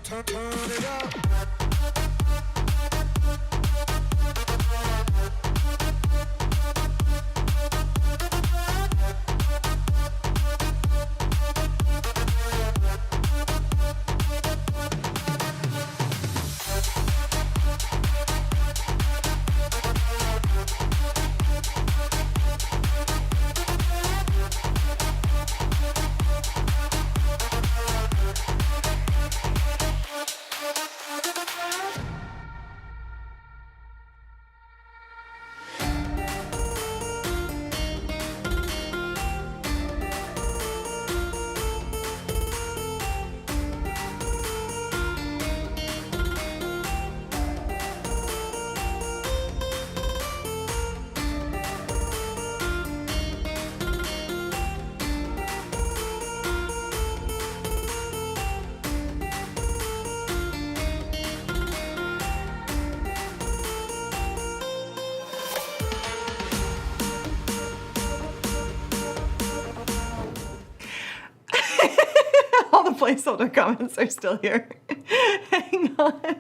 Turn it up. All the placeholder comments are still here. Hang on.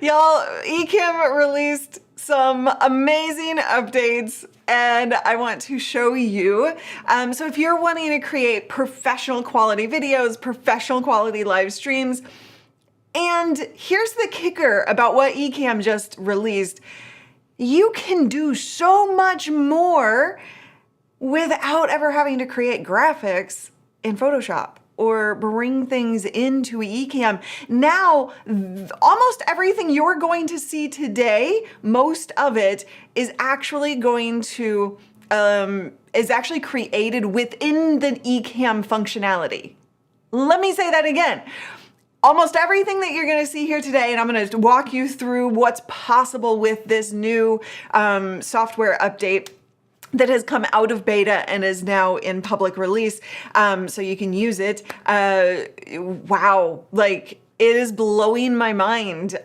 Y'all, Ecamm released some amazing updates and I want to show you. So if you're wanting to create professional quality videos, professional quality live streams, and here's the kicker about what Ecamm just released, you can do so much more without ever having to create graphics in Photoshop or bring things into Ecamm. Now, almost everything you're going to see today, most of it is actually going to, is actually created within the Ecamm functionality. Let me say that again. Almost everything that you're gonna see here today, and I'm gonna walk you through what's possible with this new software update that has come out of beta and is now in public release, so you can use it. Wow, like it is blowing my mind.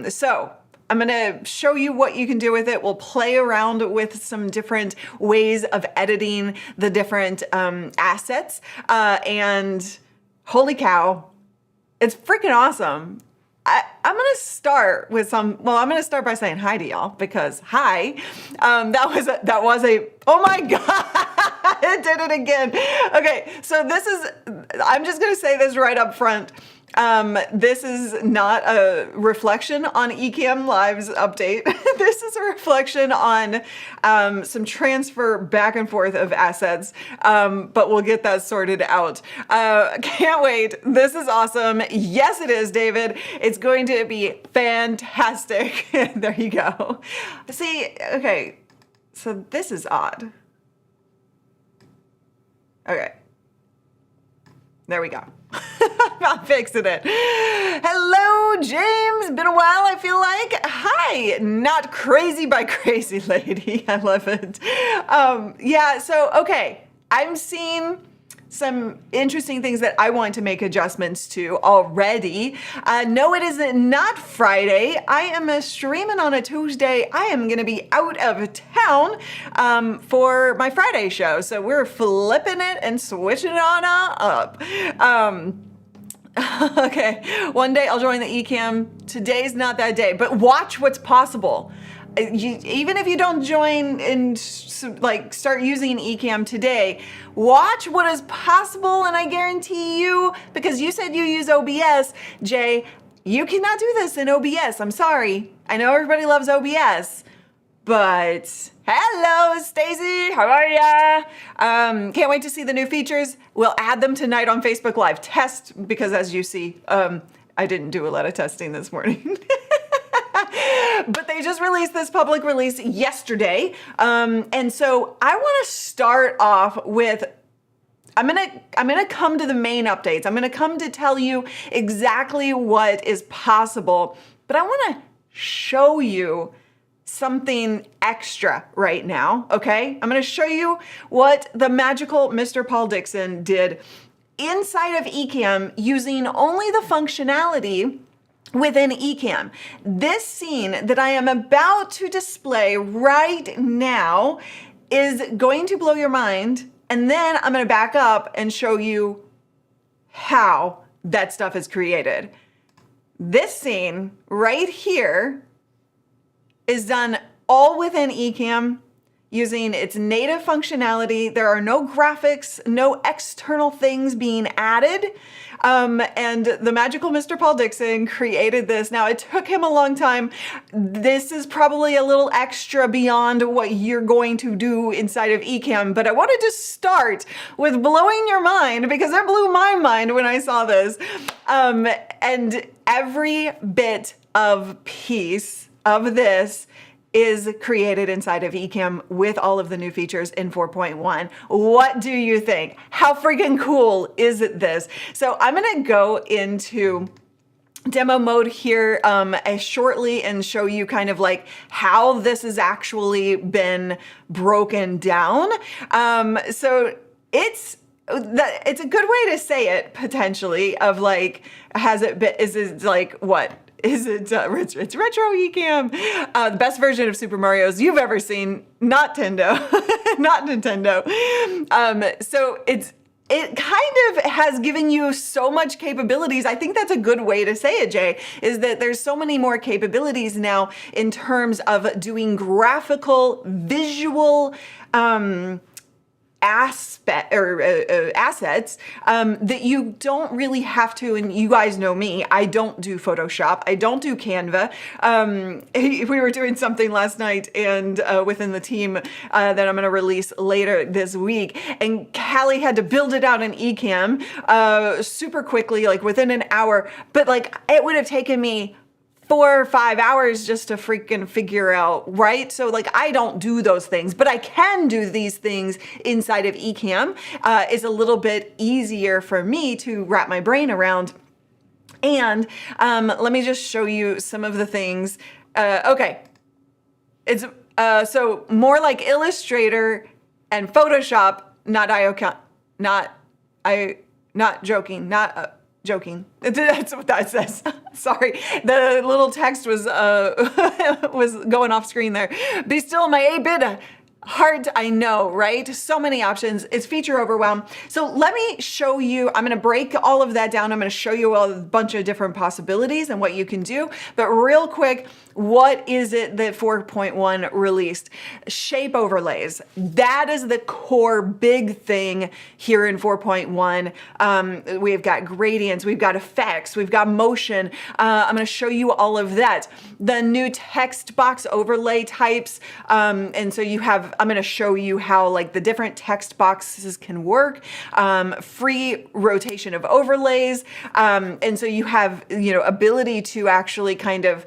So I'm gonna show you what you can do with it. We'll play around with some different ways of editing the different assets, and holy cow, it's freaking awesome. I'm gonna start with I'm gonna start by saying hi to y'all because hi. That was a, oh my God, it did it again. Okay, so I'm just gonna say this right up front. This is not a reflection on Ecamm Live's update. This is a reflection on some transfer back and forth of assets, but we'll get that sorted out. Can't wait. This is awesome. Yes, it is, David. It's going to be fantastic. There you go. See, okay, so this is odd. Okay. There we go. I'm fixing it. Hello, James. Been a while, I feel like. Hi. Not crazy by crazy lady. I love it. Yeah, so, okay. I'm seeing some interesting things that I want to make adjustments to already. No, it is not Friday. I am streaming on a Tuesday. I am going to be out of town for my Friday show. So we're flipping it and switching it on up. Okay, one day I'll join the Ecamm. Today's not that day, but watch what's possible. Even if you don't join and start using Ecamm today, watch what is possible, and I guarantee you, because you said you use OBS, Jay, you cannot do this in OBS. I'm sorry. I know everybody loves OBS, but hello, Stacy. How are ya? Can't wait to see the new features. We'll add them tonight on Facebook Live. Test, because as you see, I didn't do a lot of testing this morning. But they just released this public release yesterday. And so I want to start off with, I'm gonna come to the main updates. I'm gonna come to tell you exactly what is possible, but I want to show you something extra right now, okay? I'm gonna show you what the magical Mr. Paul Dixon did inside of Ecamm using only the functionality within Ecamm. This scene that I am about to display right now is going to blow your mind, and then I'm going to back up and show you how that stuff is created. This scene right here is done all within Ecamm using its native functionality. There are no graphics, no external things being added. And the magical Mr. Paul Dixon created this. Now, it took him a long time. This is probably a little extra beyond what you're going to do inside of Ecamm, but I wanted to start with blowing your mind because it blew my mind when I saw this. And every bit of piece of this is created inside of Ecamm with all of the new features in 4.1. What do you think? How freaking cool is this? So I'm gonna go into demo mode here shortly and show you kind of like how this has actually been broken down. So it's a good way to say it potentially of like, is it like what? Is it it's retro Ecamm, the best version of Super Mario's you've ever seen, not Nintendo, not Nintendo. So it kind of has given you so much capabilities. I think that's a good way to say it, Jay, is that there's so many more capabilities now in terms of doing graphical, visual, assets that you don't really have to, and you guys know me, I don't do Photoshop, I don't do Canva. We were doing something last night and within the team that I'm going to release later this week, and Callie had to build it out in Ecamm super quickly, like within an hour, but like it would have taken me 4 or 5 hours just to freaking figure out, right? So like I don't do those things, but I can do these things inside of Ecamm. It's a little bit easier for me to wrap my brain around. And let me just show you some of the things. Okay, it's so more like Illustrator and Photoshop, not joking. That's what that says. Sorry, the little text was was going off screen there. Be still, my 8-bit heart, I know, right? So many options. It's feature overwhelm. So let me show you, I'm going to break all of that down. I'm going to show you a bunch of different possibilities and what you can do. But real quick, what is it that 4.1 released? Shape overlays. That is the core big thing here in 4.1. We've got gradients, we've got effects, we've got motion. I'm going to show you all of that. The new text box overlay types. And so you have, I'm going to show you how like the different text boxes can work. Free rotation of overlays. And so you have, ability to actually kind of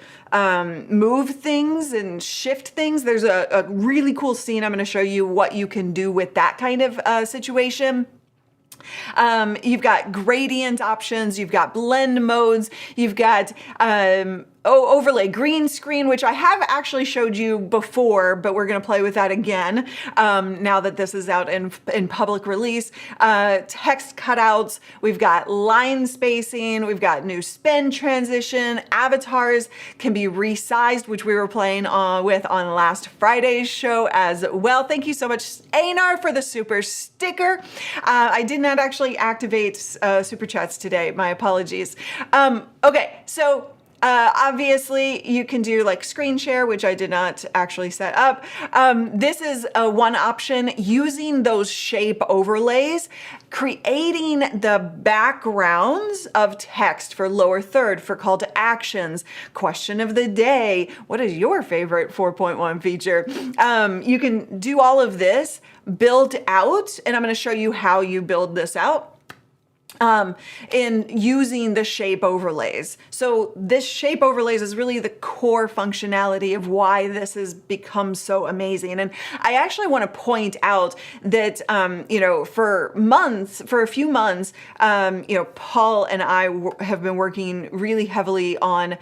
move things and shift things. There's a really cool scene. I'm going to show you what you can do with that kind of situation. You've got gradient options, you've got blend modes, you've got overlay green screen, which I have actually showed you before, but we're going to play with that again now that this is out in public release. Text cutouts, we've got line spacing, we've got new spin transition, avatars can be resized, which we were playing with on last Friday's show as well. Thank you so much, Einar, for the super sticker. I did not actually activate super chats today. My apologies. Okay, so obviously you can do like screen share, which I did not actually set up. This is one option, using those shape overlays, creating the backgrounds of text for lower third, for call to actions, question of the day. What is your favorite 4.1 feature? You can do all of this, build out, and I'm going to show you how you build this out. In using the shape overlays. So this shape overlays is really the core functionality of why this has become so amazing. And I actually want to point out that, for a few months, Paul and I have been working really heavily on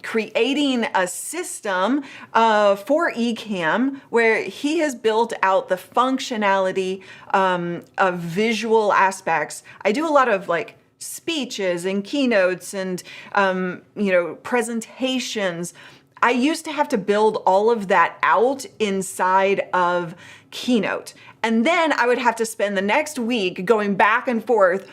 creating a system for Ecamm where he has built out the functionality of visual aspects. I do a lot of like speeches and keynotes and presentations. I used to have to build all of that out inside of Keynote. And then I would have to spend the next week going back and forth,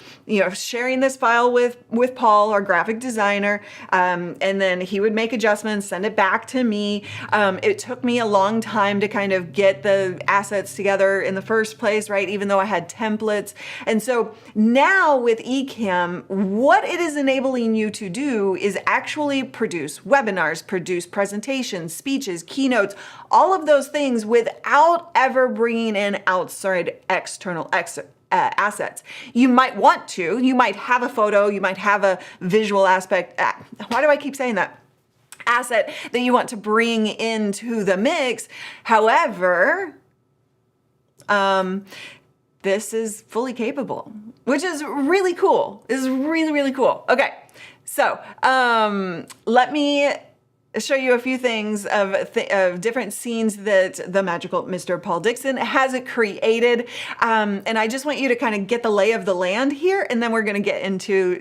sharing this file with Paul, our graphic designer, and then he would make adjustments, send it back to me. It took me a long time to kind of get the assets together in the first place, right? Even though I had templates. And so now with Ecamm, what it is enabling you to do is actually produce webinars, produce presentations, speeches, keynotes, all of those things without ever bringing in outside external assets. You might want to, you might have a photo, you might have a visual aspect. Why do I keep saying that? Asset that you want to bring into the mix. However, this is fully capable, which is really cool. This is really, really cool. Okay, so let me show you a few things of different scenes that the magical Mr. Paul Dixon has created. And I just want you to kind of get the lay of the land here, and then we're going to get into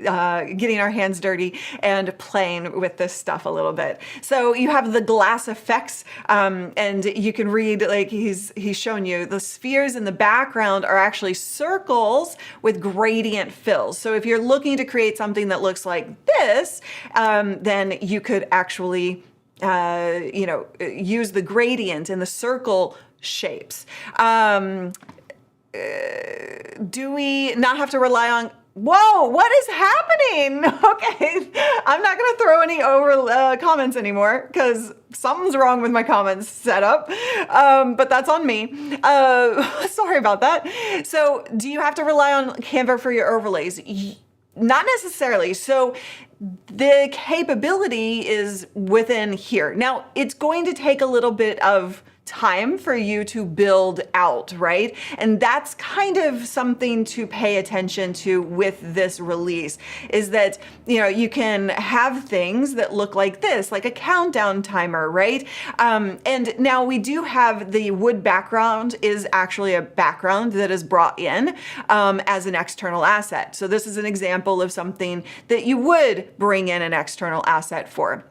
getting our hands dirty and playing with this stuff a little bit. So you have the glass effects, and you can read, like he's shown you, the spheres in the background are actually circles with gradient fills. So if you're looking to create something that looks like this, then you could actually use the gradient and the circle shapes. Do we not have to rely on, whoa, what is happening? Okay, I'm not gonna throw any over comments anymore because something's wrong with my comments setup, but that's on me. Sorry about that. So do you have to rely on Canva for your overlays? Not necessarily. So the capability is within here. Now, it's going to take a little bit of time for you to build out, right? And that's kind of something to pay attention to with this release, is that, you can have things that look like this, like a countdown timer, right? And now we do have the wood background is actually a background that is brought in as an external asset. So this is an example of something that you would bring in an external asset for.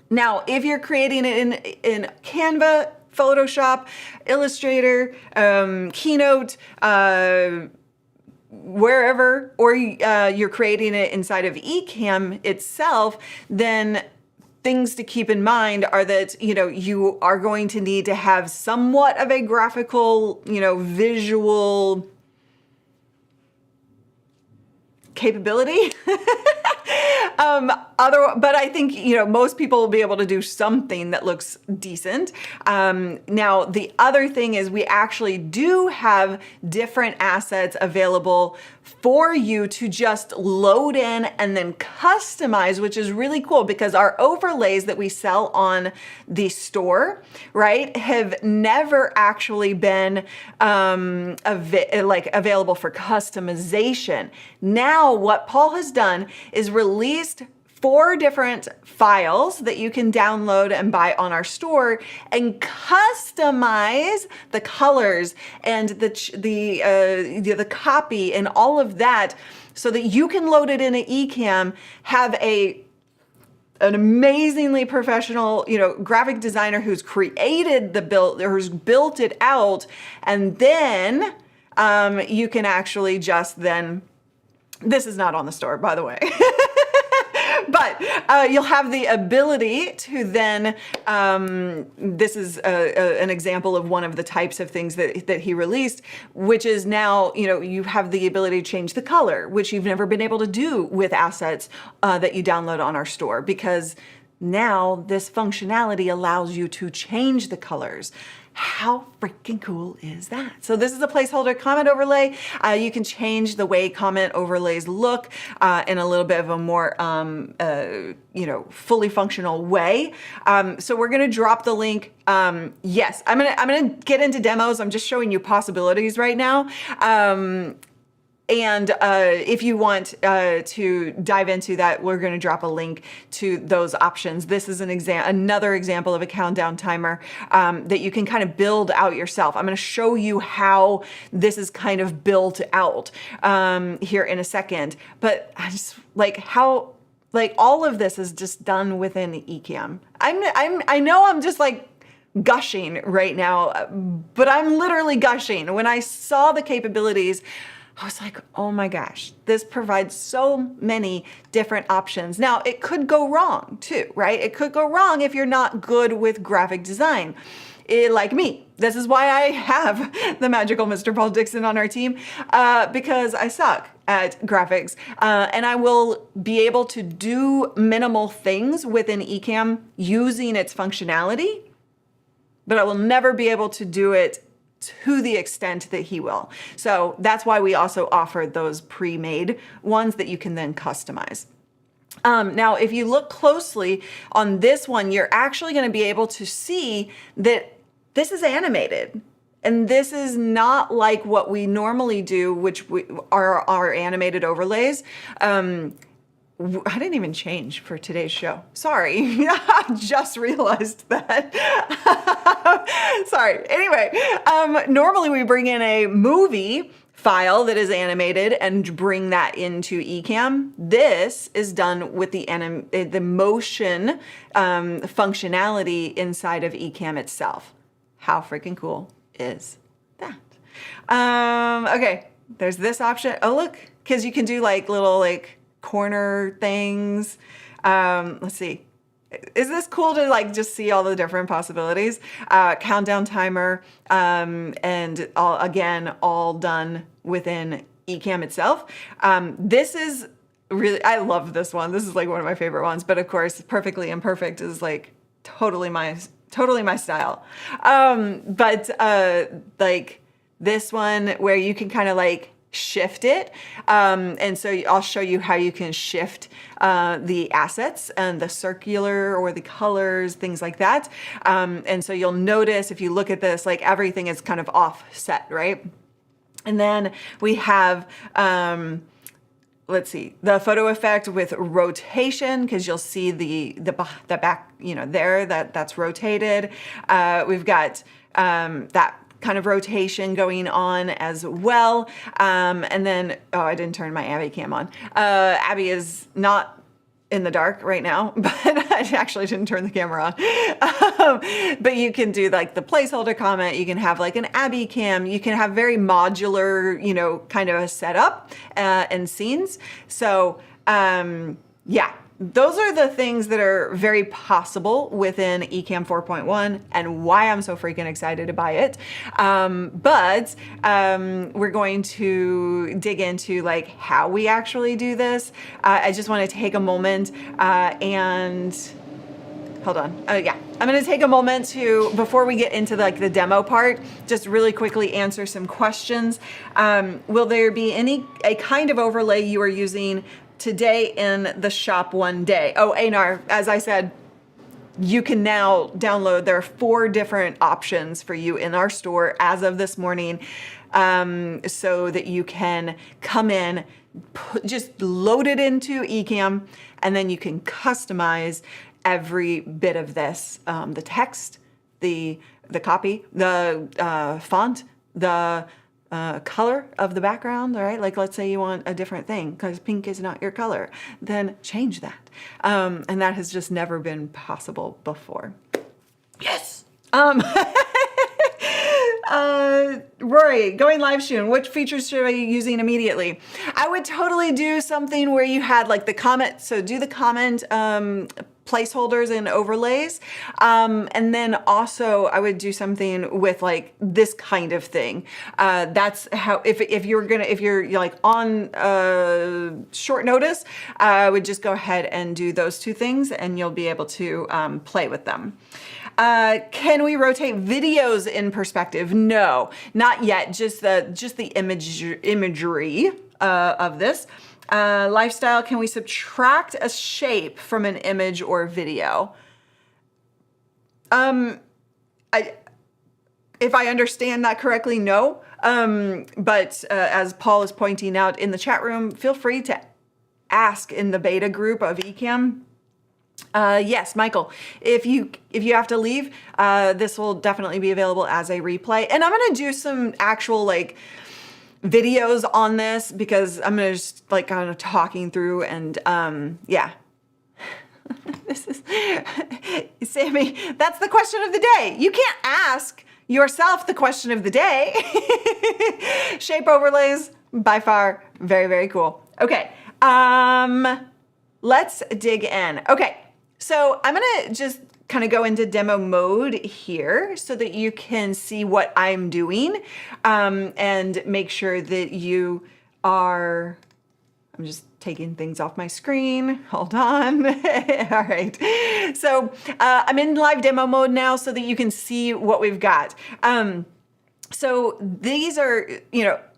Now, if you're creating it in Canva, Photoshop, Illustrator, Keynote, wherever, or you're creating it inside of Ecamm itself, then things to keep in mind are that, you are going to need to have somewhat of a graphical, visual capability. But I think, most people will be able to do something that looks decent. Now, the other thing is we actually do have different assets available for you to just load in and then customize, which is really cool because our overlays that we sell on the store, right, have never actually been available for customization. Now, what Paul has done is released 4 different files that you can download and buy on our store and customize the colors and the copy and all of that so that you can load it in an Ecamm, have an amazingly professional, graphic designer who's created the build or who's built it out, and then you can actually just then, this is not on the store, by the way. But you'll have the ability to then, this is an example of one of the types of things that he released, which is now, you have the ability to change the color, which you've never been able to do with assets that you download on our store, because now this functionality allows you to change the colors. How freaking cool is that? So this is a placeholder comment overlay. You can change the way comment overlays look in a little bit of a more, fully functional way. So we're gonna drop the link. Yes, I'm gonna get into demos. I'm just showing you possibilities right now. And if you want to dive into that, we're going to drop a link to those options. This is another example of a countdown timer that you can kind of build out yourself. I'm going to show you how this is kind of built out here in a second. But I just all of this is just done within Ecamm. I know I'm just gushing right now, but I'm literally gushing. When I saw the capabilities, I was like, oh my gosh, this provides so many different options. Now, it could go wrong too, right? It could go wrong if you're not good with graphic design. Like me. This is why I have the magical Mr. Paul Dixon on our team, because I suck at graphics, and I will be able to do minimal things within Ecamm using its functionality, but I will never be able to do it to the extent that he will. So that's why we also offer those pre-made ones that you can then customize. Now, if you look closely on this one, you're actually going to be able to see that this is animated. And this is not like what we normally do, which are our animated overlays. I didn't even change for today's show. Sorry, I just realized that. Sorry. Anyway, normally we bring in a movie file that is animated and bring that into Ecamm. This is done with the motion functionality inside of Ecamm itself. How freaking cool is that? Okay, there's this option. Oh, look, because you can do like little like corner things. Let's see. Is this cool to like just see all the different possibilities? Countdown timer, and all done within Ecamm itself. This is really, I love this one. This is like one of my favorite ones, but of course, Perfectly Imperfect is like totally my style. Like this one where you can kind of like shift it. And so I'll show you how you can shift the assets and the circular or the colors, things like that. And so you'll notice if you look at this, like everything is kind of offset, right? And then we have, let's see, the photo effect with rotation, because you'll see the back, there that's rotated. We've got that kind of rotation going on as well. And then, I didn't turn my Abby cam on. Abby is not in the dark right now, but I actually didn't turn the camera on. But you can do like the placeholder comment. You can have like an Abby cam. You can have very modular, kind of a setup and scenes. So yeah. Those are the things that are very possible within Ecamm 4.1 and why I'm so freaking excited to buy it. But we're going to dig into like how we actually do this. I just want to take a moment and hold on. Yeah, I'm going to take a moment to, before we get into like the demo part, just really quickly answer some questions. Will there be a kind of overlay you are using today in the shop one day? Oh, Einar, as I said, you can now download, there are 4 different options for you in our store as of this morning, so that you can come in, just load it into Ecamm, and then you can customize every bit of this, the text, the copy, the font, the color of the background, all right? Like, let's say you want a different thing because pink is not your color, then change that. And that has just never been possible before. Yes. Rory, going live soon. Which features should I be using immediately? I would totally do something where you had like the comment. So do the comment, placeholders and overlays. And then also I would do something with like this kind of thing. That's how, if you're like on short notice, I would just go ahead and do those 2 things and you'll be able to play with them. Can we rotate videos in perspective? No, not yet. Just the imagery of this. Lifestyle, can we subtract a shape from an image or video? If I understand that correctly, no. But as Paul is pointing out in the chat room, feel free to ask in the beta group of Ecamm. Yes, Michael, if you have to leave, this will definitely be available as a replay. And I'm going to do some actual like videos on this because I'm going to just like kind of talking through and yeah. This is, Sammy, that's the question of the day. You can't ask yourself the question of the day. Shape overlays, by far, very, very cool. Okay, let's dig in. Okay, so I'm gonna just kind of go into demo mode here so that you can see what I'm doing, and make sure that you are, I'm just taking things off my screen. Hold on. All right. So I'm in live demo mode now so that you can see what we've got. So these are,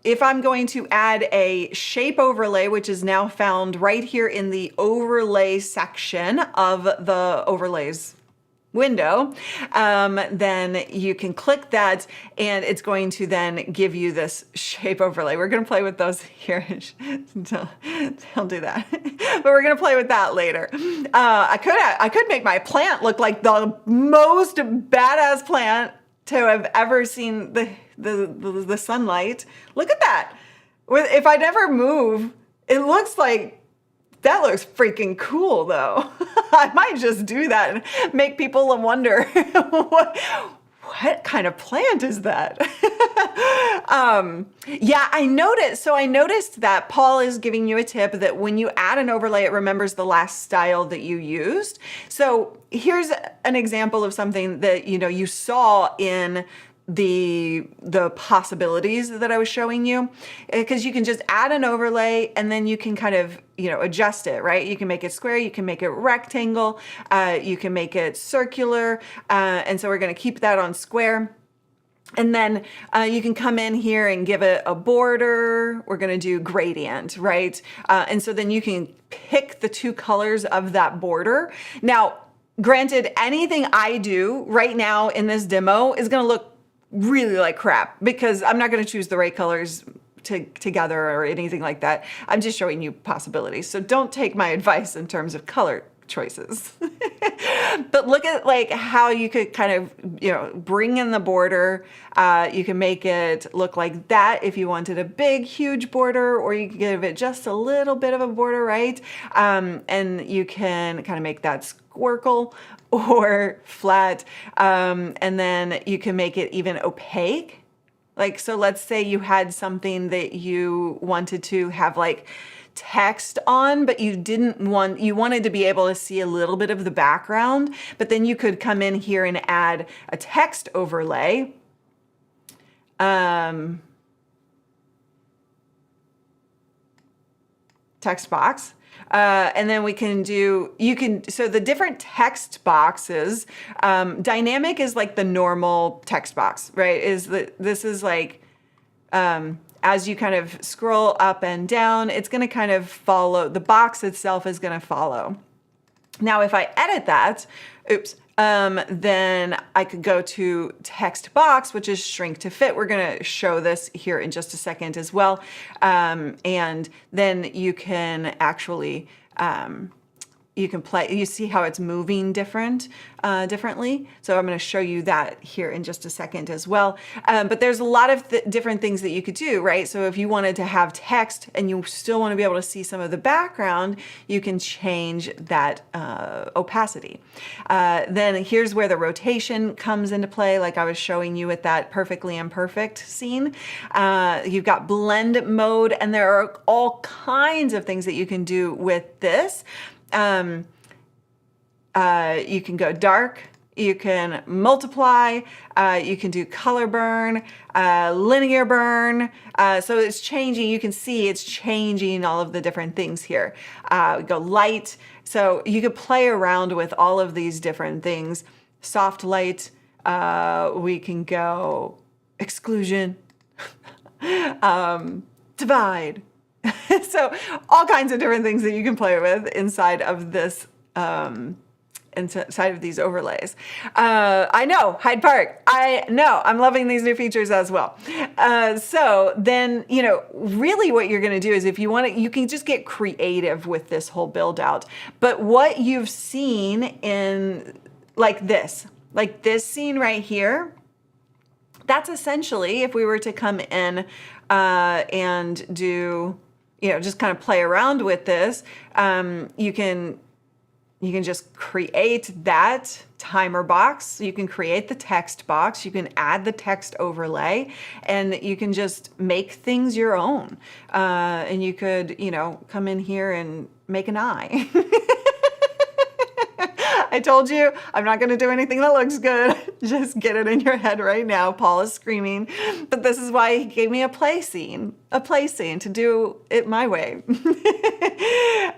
if I'm going to add a shape overlay, which is now found right here in the overlay section of the overlays window, then you can click that and it's going to then give you this shape overlay. We're going to play with those here. Don't do that. But we're going to play with that later. I could make my plant look like the most badass plant to have ever seen the sunlight. Look at that. If I never move, it looks like, that looks freaking cool though. I might just do that and make people wonder what kind of plant is that? Yeah, I noticed that Paul is giving you a tip that when you add an overlay, it remembers the last style that you used. So here's an example of something that, you saw in the possibilities that I was showing you, because you can just add an overlay and then you can kind of, adjust it, right? You can make it square, you can make it rectangle, you can make it circular. And so we're going to keep that on square. And then you can come in here and give it a border. We're going to do gradient, right? And so then you can pick the two colors of that border. Now, granted, anything I do right now in this demo is going to look really like crap because I'm not going to choose the right colors together or anything like that. I'm just showing you possibilities. So don't take my advice in terms of color choices. But look at like how you could kind of, bring in the border. You can make it look like that if you wanted a big, huge border, or you can give it just a little bit of a border, right? And you can kind of make that squircle or flat. And then you can make it even opaque. Like, so let's say you had something that you wanted to have like text on, but you wanted to be able to see a little bit of the background, but then you could come in here and add a text overlay. Text box. And then we can so the different text boxes, dynamic is like the normal text box, right? This is like, as you kind of scroll up and down, it's going to kind of follow, the box itself is going to follow. Now, if I edit that, then I could go to text box, which is shrink to fit. We're going to show this here in just a second as well. And then you can actually, you see how it's moving differently. So I'm going to show you that here in just a second as well. But there's a lot of different things that you could do, right? So if you wanted to have text and you still want to be able to see some of the background, you can change that opacity. Then here's where the rotation comes into play, like I was showing you with that perfectly imperfect scene. You've got blend mode, and there are all kinds of things that you can do with this. You can go dark, you can multiply, you can do color burn, linear burn. So it's changing, you can see it's changing all of the different things here. Go light, so you could play around with all of these different things. Soft light, we can go exclusion, divide. So all kinds of different things that you can play with inside of this, inside of these overlays. I know, Hyde Park. I know, I'm loving these new features as well. So then, really what you're going to do is if you want to, you can just get creative with this whole build out. But what you've seen in like this scene right here, that's essentially, if we were to come in and do, just kind of play around with this, you can You can just create that timer box. You can create the text box. You can add the text overlay, and you can just make things your own. And you could, come in here and make an eye. I told you I'm not going to do anything that looks good. Just get it in your head right now. Paul is screaming, but this is why he gave me a play scene to do it my way.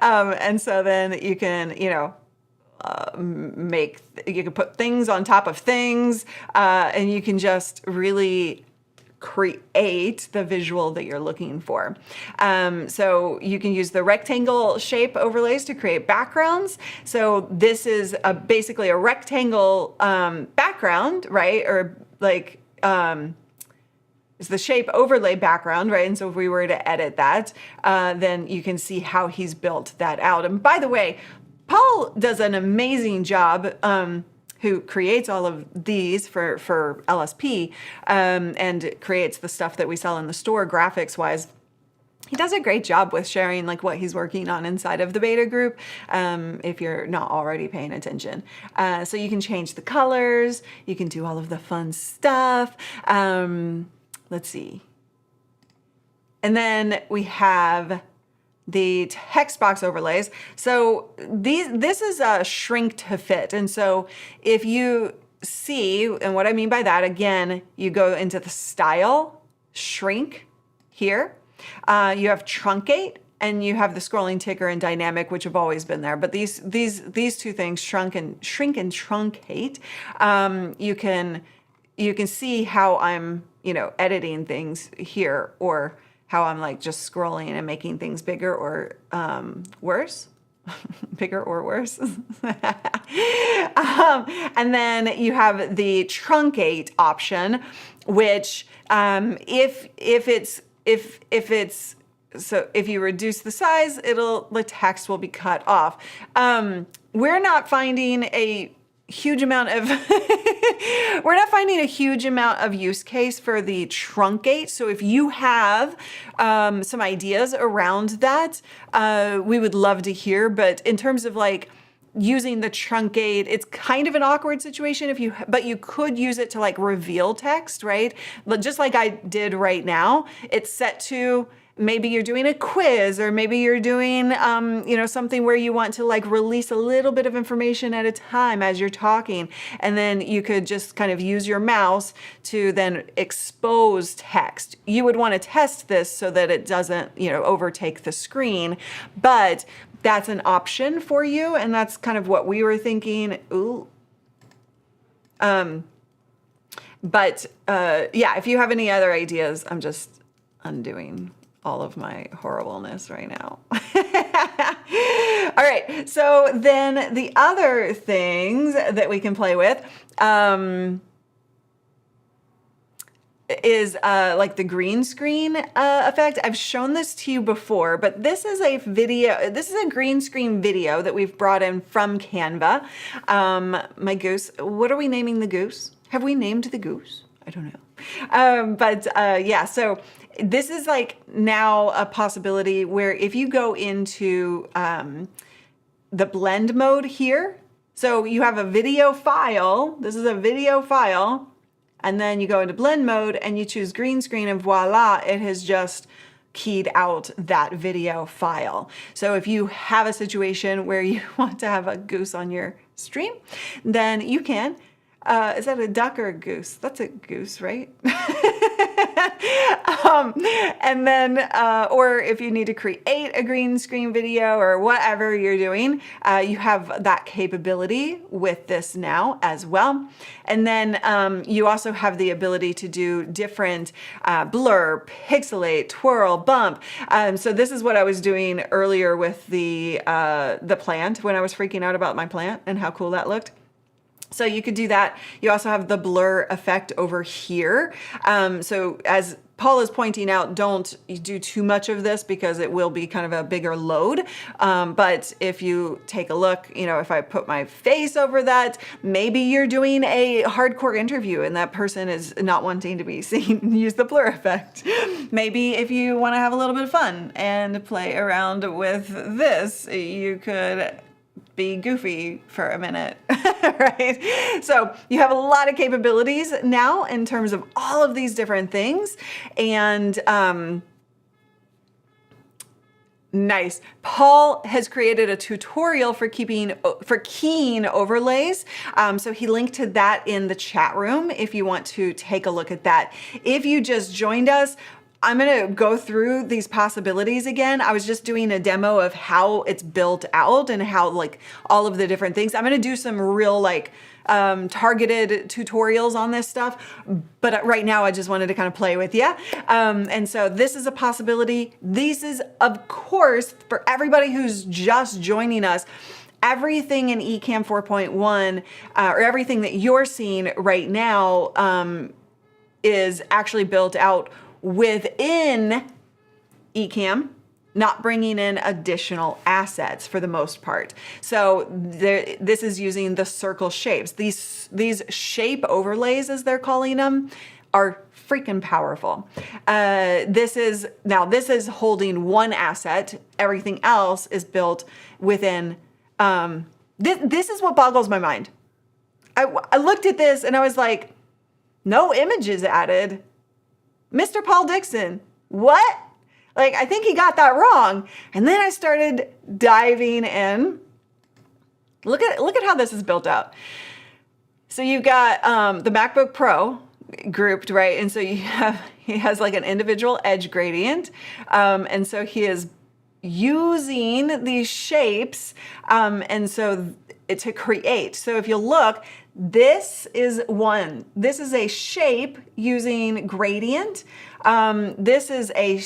And so then you can, you can put things on top of things, and you can just really create the visual that you're looking for. So you can use the rectangle shape overlays to create backgrounds. So this is basically a rectangle background, right? Or like it's the shape overlay background, right? And so if we were to edit that, then you can see how he's built that out. And by the way, Paul does an amazing job, who creates all of these for LSP, and creates the stuff that we sell in the store graphics wise. He does a great job with sharing like what he's working on inside of the beta group, if you're not already paying attention. So you can change the colors, you can do all of the fun stuff. Let's see. And then we have the text box overlays. So this is a shrink to fit. And so if you see, and what I mean by that, again, you go into the style, shrink here. You have truncate, and you have the scrolling ticker and dynamic, which have always been there. But these two things, shrink and truncate, you can see how I'm, editing things here, or how I'm like just scrolling and making things bigger or worse. Bigger or worse. And then you have the truncate option, which if you reduce the size, the text will be cut off. We're not finding a huge amount of use case for the truncate. So if you have some ideas around that, we would love to hear. But in terms of like using the truncate, it's kind of an awkward situation but you could use it to like reveal text, right? But just like I did right now, it's set to, maybe you're doing a quiz, or maybe you're doing, something where you want to like release a little bit of information at a time as you're talking. And then you could just kind of use your mouse to then expose text. You would want to test this so that it doesn't, overtake the screen, but that's an option for you. And that's kind of what we were thinking. Ooh. If you have any other ideas, I'm just undoing all of my horribleness right now. All right, so then the other things that we can play with is like the green screen effect. I've shown this to you before, but this is a green screen video that we've brought in from Canva. My goose, what are we naming the goose? Have we named the goose? I don't know. So this is like now a possibility where if you go into the blend mode here, so you have a video file, this is a video file, and then you go into blend mode and you choose green screen, and voila, it has just keyed out that video file. So if you have a situation where you want to have a goose on your stream, then you can. Is that a duck or a goose? That's a goose, right? And then, or if you need to create a green screen video or whatever you're doing, you have that capability with this now as well. And then you also have the ability to do different blur, pixelate, twirl, bump. So this is what I was doing earlier with the plant, when I was freaking out about my plant and how cool that looked. So you could do that. You also have the blur effect over here. So as Paul is pointing out, don't do too much of this because it will be kind of a bigger load. But if you take a look, if I put my face over that, maybe you're doing a hardcore interview and that person is not wanting to be seen, use the blur effect. Maybe if you want to have a little bit of fun and play around with this, you could be goofy for a minute, right? So you have a lot of capabilities now in terms of all of these different things. And nice. Paul has created a tutorial for keying overlays. So he linked to that in the chat room if you want to take a look at that. If you just joined us, I'm going to go through these possibilities again. I was just doing a demo of how it's built out and how like all of the different things. I'm going to do some real like targeted tutorials on this stuff, but right now I just wanted to kind of play with you. And so this is a possibility. This is, of course, for everybody who's just joining us, everything in Ecamm 4.1 or everything that you're seeing right now is actually built out within Ecamm, not bringing in additional assets for the most part. So this is using the circle shapes. These shape overlays, as they're calling them, are freaking powerful. This is holding one asset. Everything else is built within. This is what boggles my mind. I looked at this and I was like, no images added. Mr. Paul Dixon, what? Like, I think he got that wrong. And then I started diving in. Look at how this is built out. So you've got the MacBook Pro grouped, right? And so he has like an individual edge gradient. And so he is using these shapes and so to create. So if you look, this is a shape using gradient. This is a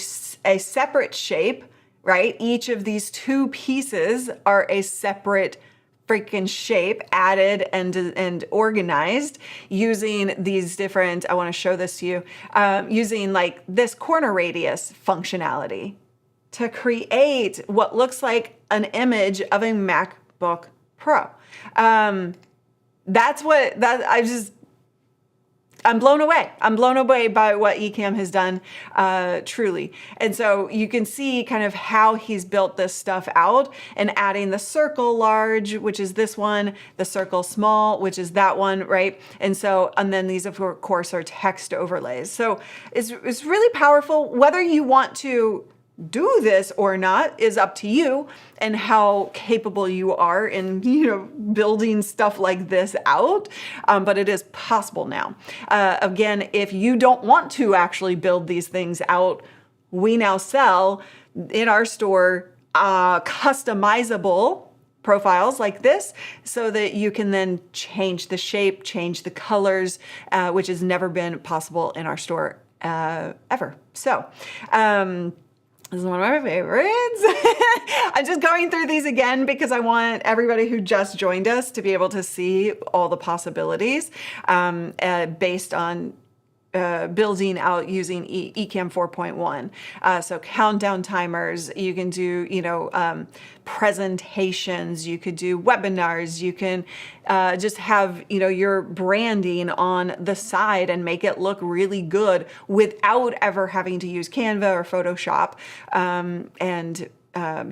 separate shape, right? Each of these two pieces are a separate freaking shape added and organized using these different, I want to show this to you, using like this corner radius functionality to create what looks like an image of a MacBook Pro. I'm blown away. I'm blown away by what Ecamm has done, truly. And so you can see kind of how he's built this stuff out and adding the circle large, which is this one, the circle small, which is that one, right? And then these of course are text overlays. So it's really powerful. Whether you want to do this or not is up to you and how capable you are in, building stuff like this out. But it is possible now. Again, if you don't want to actually build these things out, we now sell in our store customizable profiles like this so that you can then change the shape, change the colors, which has never been possible in our store ever. So, this is one of my favorites. I'm just going through these again because I want everybody who just joined us to be able to see all the possibilities based on building out using Ecamm 4.1. So countdown timers, you can do, presentations, you could do webinars, you can just have, your branding on the side and make it look really good without ever having to use Canva or Photoshop and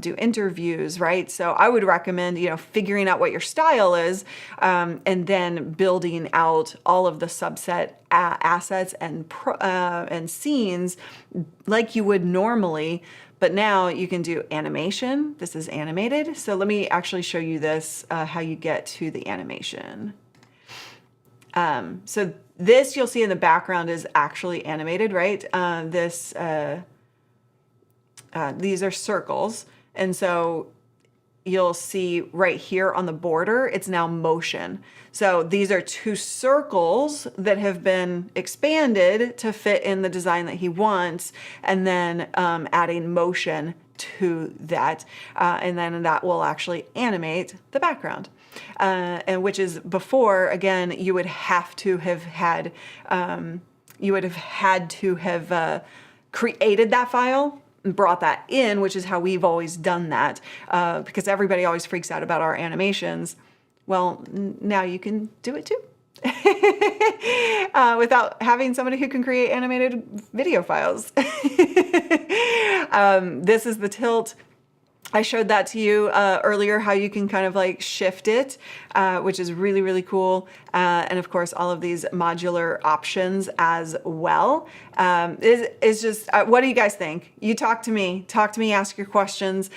do interviews, right? So I would recommend, figuring out what your style is and then building out all of the subset assets and scenes like you would normally. But now you can do animation. This is animated. So let me actually show you this, how you get to the animation. So this you'll see in the background is actually animated, right? These are circles. And so you'll see right here on the border, it's now motion. So these are two circles that have been expanded to fit in the design that he wants, and then adding motion to that. And then that will actually animate the background. And which is before, again, you would have to have had, created that file, brought that in, which is how we've always done that, because everybody always freaks out about our animations. Well, now you can do it too. Without having somebody who can create animated video files. This is the tilt. I showed that to you earlier, how you can kind of like shift it, which is really, really cool. And of course, all of these modular options as well. Is just, what do you guys think? You talk to me, ask your questions.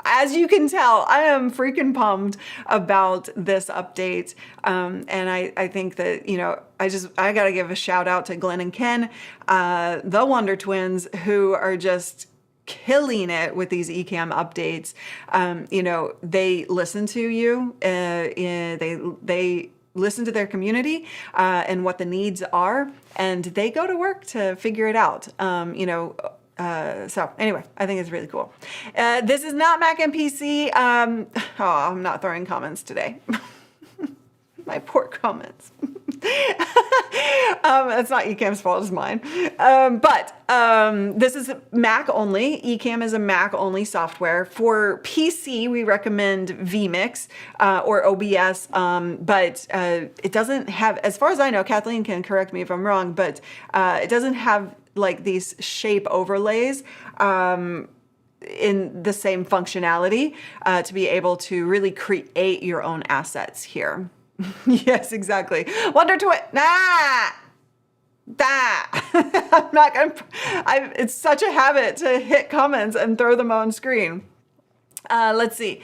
As you can tell, I am freaking pumped about this update. And I think that, you know, I got to give a shout out to Glenn and Ken, the Wonder Twins, who are just killing it with these Ecamm updates. You know, they listen to you, they listen to their community and what the needs are, and they go to work to figure it out. You know, so anyway, I think it's really cool. This is not Mac and PC. Oh, I'm not throwing comments today. My poor comments. That's not Ecamm's fault, it's mine. But this is Mac only. Ecamm is a Mac only software. For PC, we recommend vMix or OBS, but it doesn't have, as far as I know, Kathleen can correct me if I'm wrong, but it doesn't have like these shape overlays in the same functionality to be able to really create your own assets here. Yes, exactly. Wonder Twin. I'm not gonna. It's such a habit to hit comments and throw them on screen. Let's see.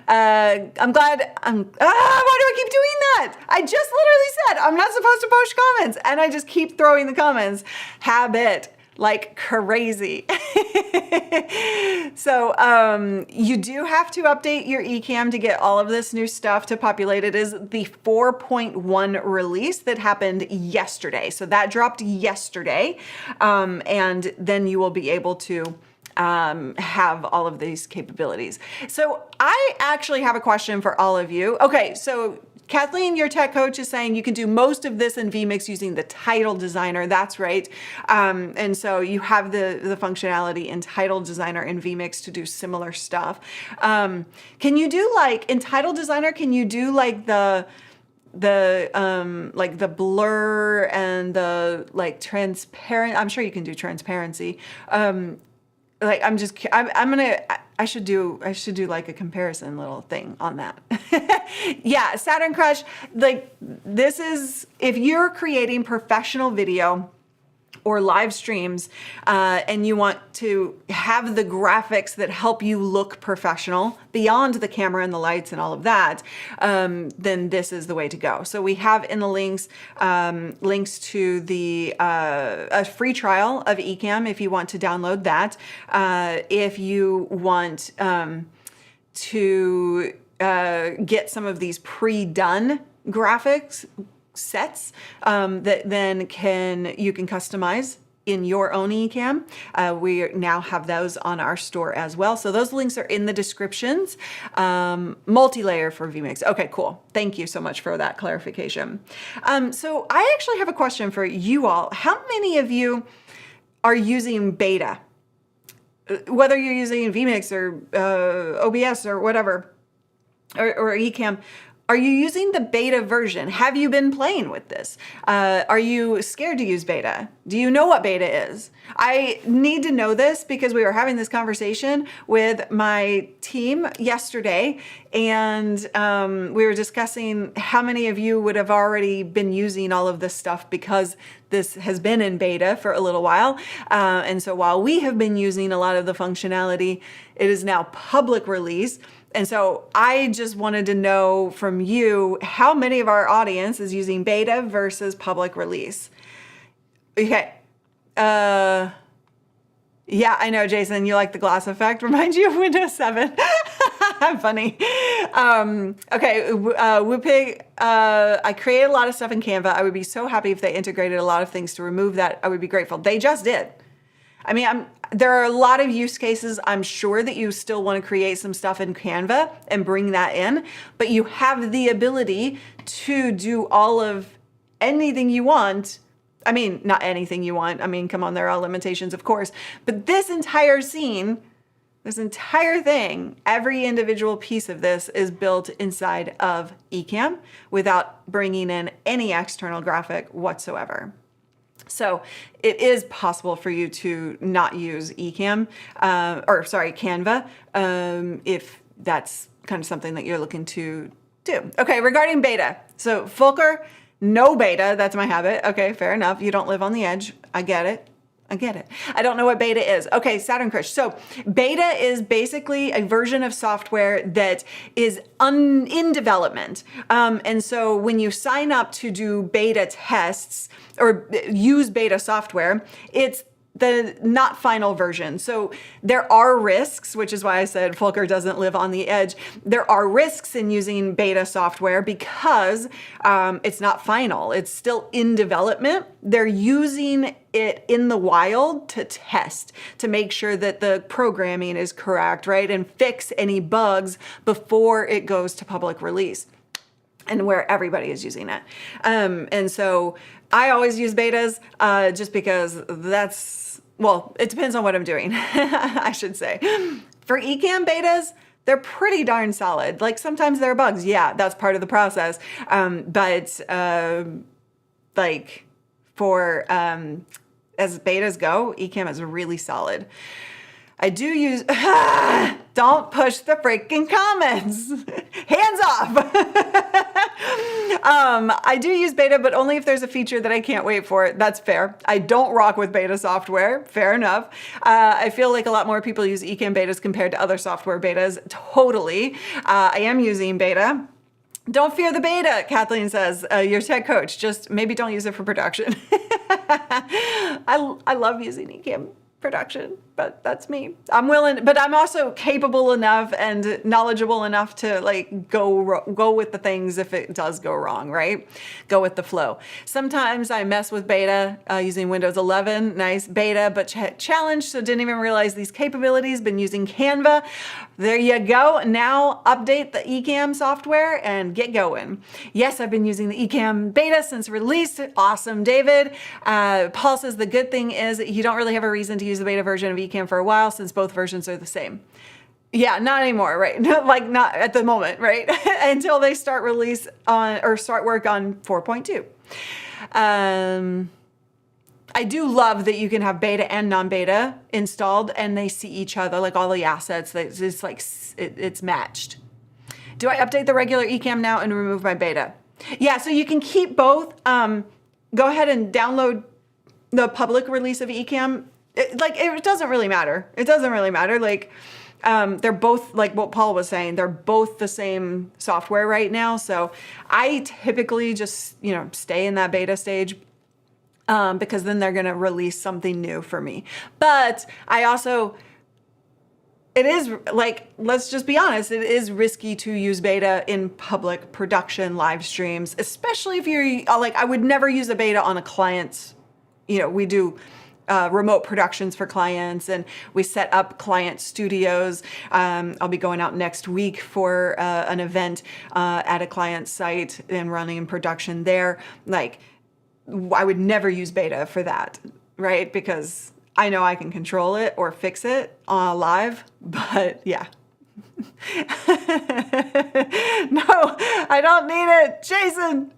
I'm glad. Why do I keep doing that? I just literally said I'm not supposed to post comments, and I just keep throwing the comments. Habit. Like crazy. So you do have to update your Ecamm to get all of this new stuff to populate. It is the 4.1 release that happened yesterday. So that dropped yesterday. And then you will be able to have all of these capabilities. So I actually have a question for all of you. Okay, so Kathleen, your tech coach, is saying you can do most of this in vMix using the title designer. That's right. And so you have the functionality in title designer and vMix to do similar stuff. Can you do like in title designer, can you do like the blur and the like transparent? I'm sure you can do transparency. Like I should do like a comparison little thing on that. Yeah, Saturn Crush, like this is, if you're creating professional video or live streams and you want to have the graphics that help you look professional beyond the camera and the lights and all of that, then this is the way to go. So we have in the links to the a free trial of Ecamm if you want to download that. If you want to get some of these pre-done graphics sets that then you can customize in your own Ecamm. We now have those on our store as well. So those links are in the descriptions. Multi-layer for vMix. Okay, cool. Thank you so much for that clarification. So I actually have a question for you all. How many of you are using beta? Whether you're using vMix or OBS or whatever, or Ecamm, are you using the beta version? Have you been playing with this? Are you scared to use beta? Do you know what beta is? I need to know this because we were having this conversation with my team yesterday, and we were discussing how many of you would have already been using all of this stuff because this has been in beta for a little while. And so while we have been using a lot of the functionality, it is now public release. And so I just wanted to know from you how many of our audience is using beta versus public release. Okay. Yeah, I know, Jason, you like the glass effect. Reminds you of Windows 7. Funny. Okay, Whoopig, I created a lot of stuff in Canva. I would be so happy if they integrated a lot of things to remove that. I would be grateful. They just did. I mean, there are a lot of use cases. I'm sure that you still want to create some stuff in Canva and bring that in, but you have the ability to do all of anything you want. I mean, not anything you want. I mean, come on, there are limitations, of course, but this entire scene, this entire thing, every individual piece of this is built inside of Ecamm without bringing in any external graphic whatsoever. So it is possible for you to not use Ecamm, Canva, if that's kind of something that you're looking to do. Okay, regarding beta. So Volker, no beta, that's my habit. Okay, fair enough. You don't live on the edge. I get it. I don't know what beta is. Okay, Saturn Krish. So beta is basically a version of software that is in development. And so when you sign up to do beta tests or use beta software, it's the not final version. So there are risks, which is why I said Volker doesn't live on the edge. There are risks in using beta software because it's not final. It's still in development. They're using it in the wild to test, to make sure that the programming is correct, right? And fix any bugs before it goes to public release and where everybody is using it. And so I always use betas just because it depends on what I'm doing, I should say. For Ecamm betas, they're pretty darn solid. Like sometimes there are bugs. Yeah, that's part of the process. But as betas go, Ecamm is really solid. I do use, don't push the freaking comments. Hands off. I do use beta, but only if there's a feature that I can't wait for. That's fair. I don't rock with beta software. Fair enough. I feel like a lot more people use Ecamm betas compared to other software betas. Totally. I am using beta. Don't fear the beta, Kathleen says. Your tech coach, just maybe don't use it for production. I love using Ecamm production, but that's me. I'm willing, but I'm also capable enough and knowledgeable enough to like go with the things if it does go wrong, right? Go with the flow. Sometimes I mess with beta using Windows 11, nice beta, but challenged, so didn't even realize these capabilities. Been using Canva. There you go. Now update the Ecamm software and get going. Yes, I've been using the Ecamm beta since release. Awesome, David. Paul says the good thing is you don't really have a reason to use the beta version of Ecamm for a while since both versions are the same. Yeah, not anymore, right? Not at the moment, right? Until they start release on or start work on 4.2. I do love that you can have beta and non-beta installed and they see each other, like all the assets. It's like it's matched. Do I update the regular Ecamm now and remove my beta? Yeah, so you can keep both. Go ahead and download the public release of Ecamm. It doesn't really matter. It doesn't really matter. They're both, like what Paul was saying, they're both the same software right now. So I typically just, stay in that beta stage because then they're going to release something new for me. But I also, it is let's just be honest, it is risky to use beta in public production live streams, especially if you're I would never use a beta on a client's, we do remote productions for clients and we set up client studios. I'll be going out next week for an event at a client site and running production there. I would never use beta for that, right? Because I know I can control it or fix it live, but yeah. No, I don't need it, Jason.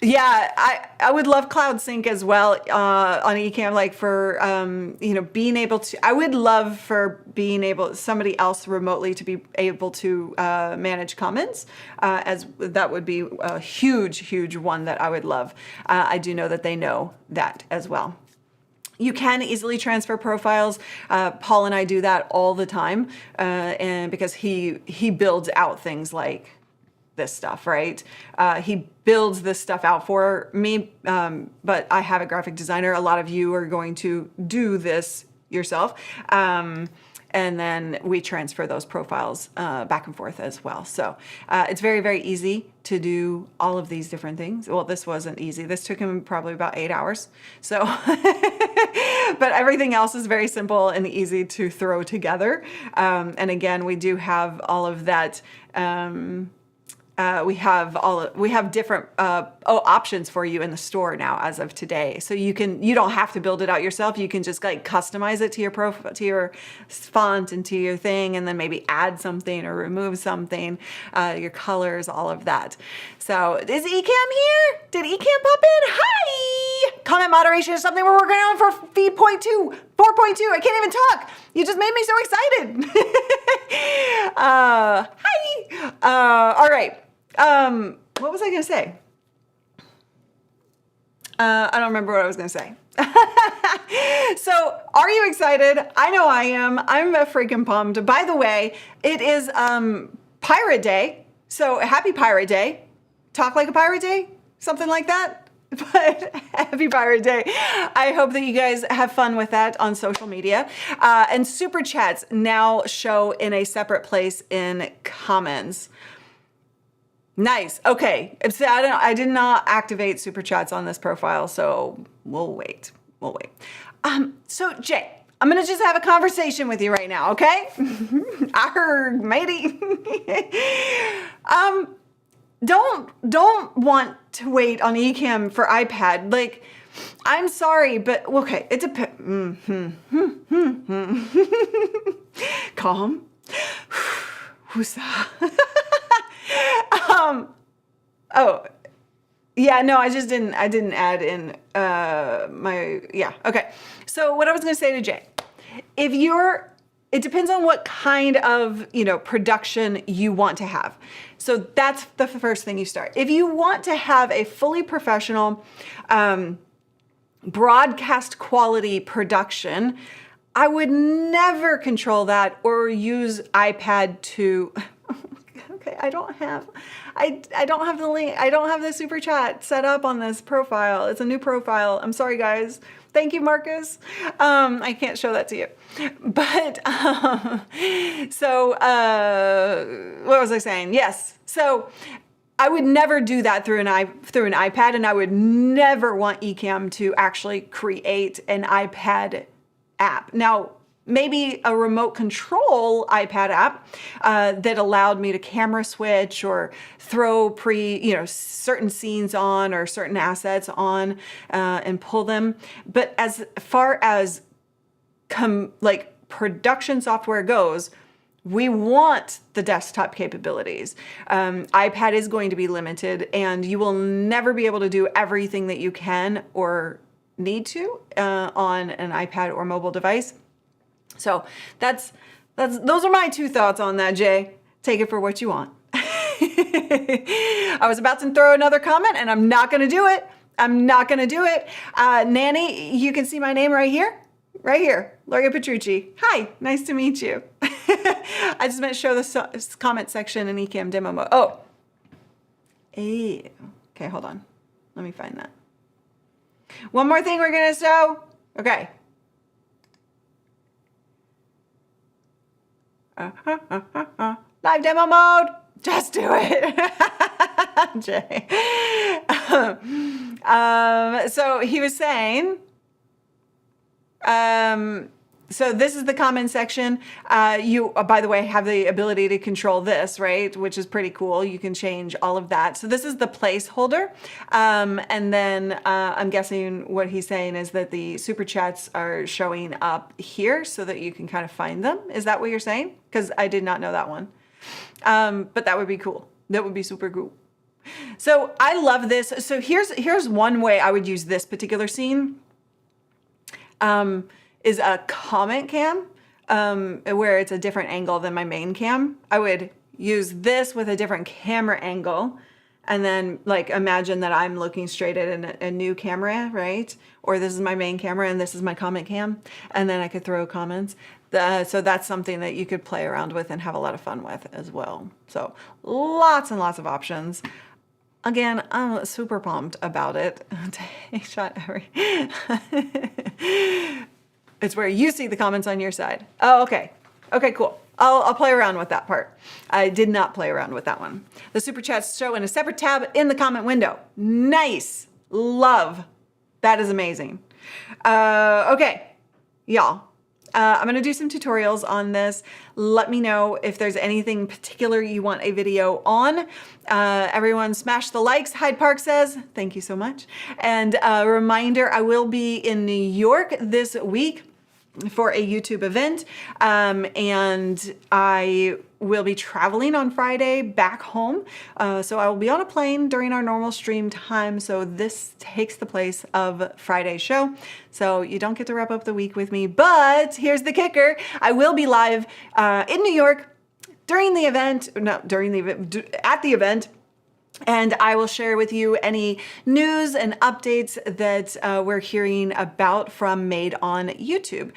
Yeah, I would love Cloud Sync as well on Ecamm, for being able to. I would love for somebody else remotely to be able to manage comments, as that would be a huge one that I would love. I do know that they know that as well. You can easily transfer profiles. Paul and I do that all the time, and because he builds out things like this stuff, right? He builds this stuff out for me, but I have a graphic designer. A lot of you are going to do this yourself. And then we transfer those profiles back and forth as well. So it's very, very easy to do all of these different things. Well, this wasn't easy. This took him probably about 8 hours. So, but everything else is very simple and easy to throw together. And again, we do have all of that we have different options for you in the store now as of today. So you don't have to build it out yourself. You can just like customize it to your profile, to your font and to your thing, and then maybe add something or remove something, your colors, all of that. So is Ecamm here? Did Ecamm pop in? Hi! Comment moderation is something we're working on for feed point 2, 4.2. I can't even talk. You just made me so excited. Hi. All right. What was I going to say? I don't remember what I was going to say. So are you excited? I know I am. I'm freaking pumped. By the way, it is, Pirate Day. So happy Pirate Day. Talk like a pirate day, something like that. But happy Pirate Day. I hope that you guys have fun with that on social media. And super chats now show in a separate place in comments. Nice. Okay. I did not activate super chats on this profile, so we'll wait. So Jay, I'm gonna just have a conversation with you right now, okay? Arr, matey. Don't want to wait on Ecamm for iPad. Like, I'm sorry, but okay, it depends. Calm. Whoosah. Oh, yeah, no, I didn't add in, okay. So what I was going to say to Jay, it depends on what kind of, production you want to have. So that's the first thing you start. If you want to have a fully professional, broadcast quality production, I would never control that or use iPad to, okay, I don't have the link. I don't have the super chat set up on this profile. It's a new profile. I'm sorry, guys. Thank you, Marcus. I can't show that to you. But, what was I saying? Yes. So I would never do that through an iPad, and I would never want Ecamm to actually create an iPad app. Now, maybe a remote control iPad app that allowed me to camera switch or throw certain scenes on or certain assets on and pull them. But as far as production software goes, we want the desktop capabilities. iPad is going to be limited, and you will never be able to do everything that you can or need to on an iPad or mobile device. So those are my 2 thoughts on that, Jay. Take it for what you want. I was about to throw another comment, and I'm not going to do it. Nanny, you can see my name right here. Loria Petrucci. Hi, nice to meet you. I just meant show the comment section in Ecamm demo mode. Oh. Hey. Okay, hold on. Let me find that. One more thing we're going to show. Okay. Live demo mode. Just do it. Jay. So he was saying, so this is the comment section. You, by the way, have the ability to control this, right? Which is pretty cool. You can change all of that. So this is the placeholder. And then I'm guessing what he's saying is that the super chats are showing up here so that you can kind of find them. Is that what you're saying? Because I did not know that one. But that would be cool. That would be super cool. So I love this. So here's one way I would use this particular scene. Is a comment cam, where it's a different angle than my main cam. I would use this with a different camera angle, and then imagine that I'm looking straight at a new camera, right? Or this is my main camera and this is my comment cam, and then I could throw comments. So that's something that you could play around with and have a lot of fun with as well. So lots and lots of options. Again, I'm super pumped about it. Take shot every. It's where you see the comments on your side. Oh, okay. Okay, cool. I'll play around with that part. I did not play around with that one. The super chats show in a separate tab in the comment window. Nice. Love. That is amazing. Okay, y'all. I'm going to do some tutorials on this. Let me know if there's anything particular you want a video on. Everyone smash the likes, Hyde Park says. Thank you so much. And a reminder, I will be in New York this week for a YouTube event, and I will be traveling on Friday back home. So I will be on a plane during our normal stream time. So this takes the place of Friday's show. So you don't get to wrap up the week with me, but here's the kicker. I will be live in New York during the event, at the event. And I will share with you any news and updates that we're hearing about from Made on YouTube,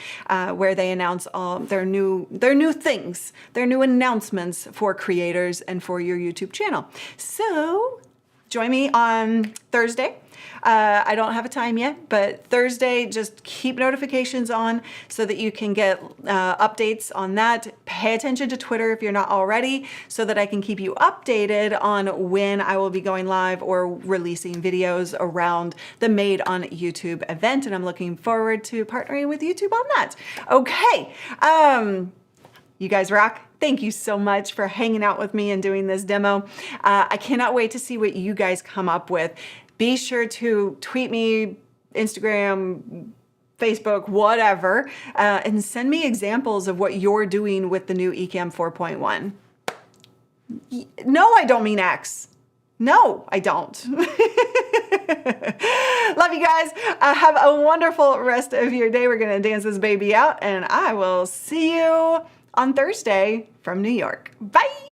where they announce all their new things, their new announcements for creators and for your YouTube channel. So join me on Thursday. I don't have a time yet, but Thursday, just keep notifications on so that you can get updates on that. Pay attention to Twitter if you're not already, so that I can keep you updated on when I will be going live or releasing videos around the Made on YouTube event. And I'm looking forward to partnering with YouTube on that. Okay. You guys rock. Thank you so much for hanging out with me and doing this demo. I cannot wait to see what you guys come up with. Be sure to tweet me, Instagram, Facebook, whatever, and send me examples of what you're doing with the new Ecamm 4.1. No, I don't mean X. No, I don't. Love you guys. Have a wonderful rest of your day. We're going to dance this baby out, and I will see you on Thursday from New York. Bye.